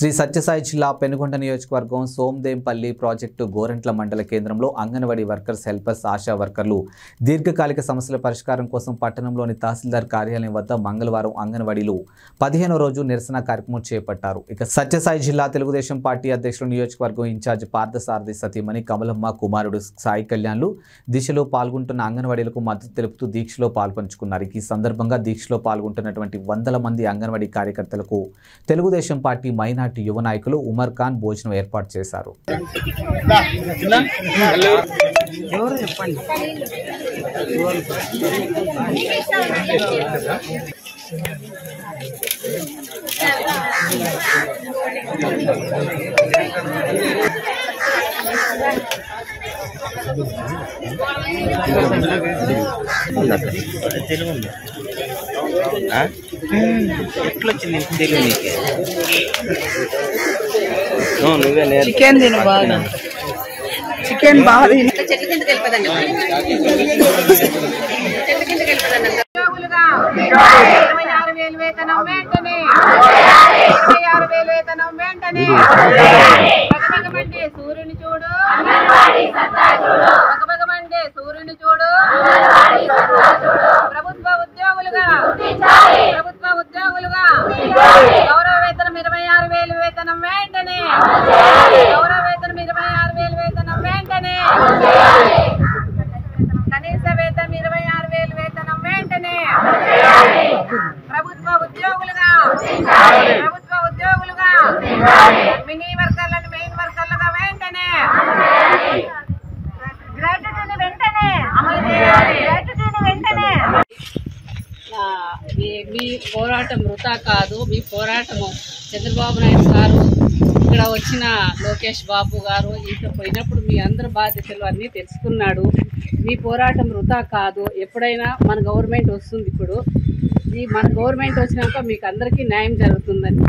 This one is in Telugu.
శ్రీ సత్యసాయి జిల్లా పెనుగొండ నియోజకవర్గం సోమదేంపల్లి ప్రాజెక్టు గోరంట్ల మండల కేంద్రంలో అంగన్వాడీ వర్కర్స్, హెల్పర్స్, ఆశా వర్కర్లు దీర్ఘకాలిక సమస్యల పరిష్కారం కోసం పట్టణంలోని తహసీల్దార్ కార్యాలయం వద్ద మంగళవారం అంగన్వాడీలు 15వ రోజు నిరసన కార్యక్రమం చేపట్టారు. ఇక సత్యసాయి జిల్లా తెలుగుదేశం పార్టీ అధ్యక్షులు, నియోజకవర్గం ఇన్ఛార్జ్ పార్థసారథి సతీమణి కమలమ్మ కుమారుడు సాయి కళ్యాణ్లు దిశలో పాల్గొంటున్న అంగన్వాడీలకు మద్దతు తెలుపుతూ దీక్షలో పాల్పంచుకున్నారు. ఈ సందర్భంగా దీక్షలో పాల్గొంటున్నటువంటి వందల మంది అంగన్వాడీ కార్యకర్తలకు తెలుగుదేశం పార్టీ మైనార్టీ యువ నాయకులు ఉమర్ ఖాన్ భోజనం ఏర్పాటు చేశారు. చికెన్ తిను బాగా, చికెన్ బాగా తిని చెట్ల కిందకి వెళ్ళిపోదండి. 26,000 వేతనం వెంటనే, 26,000 వేతనం వెంటనే. బగబగమంటే సూర్యుని చూడు, బగబగమంటే సూర్యుని చూడు. ప్రభుత్వ ఉద్యోగులుగా గౌరవ వేతనం 26,000 వేతనం వెంటనే, గౌరవ వేతనం 26,000 వేతనం వెంటనే, కనీస వేతనం 26,000 వేతనం వెంటనే. ప్రభుత్వ ఉద్యోగులుగా మినీ వర్కర్లను మెయిన్ వర్కర్లుగా వెంటనే గ్రాట్యుటీని వెంటనే అమలు చేయాలి. గ్రాట్యుటీని వెంటనే. మీ పోరాటం వృథా కాదు. మీ పోరాటము చంద్రబాబు నాయుడు గారు, ఇక్కడ వచ్చిన లోకేష్ బాబు గారు ఇంట్లో పోయినప్పుడు మీ అందరి బాధ్యతలు అన్నీ తెలుసుకున్నాడు. మీ పోరాటం వృథా కాదు. ఎప్పుడైనా మన గవర్నమెంట్ వస్తుంది. ఇప్పుడు మన గవర్నమెంట్ వచ్చినాక మీకు అందరికీ న్యాయం జరుగుతుందని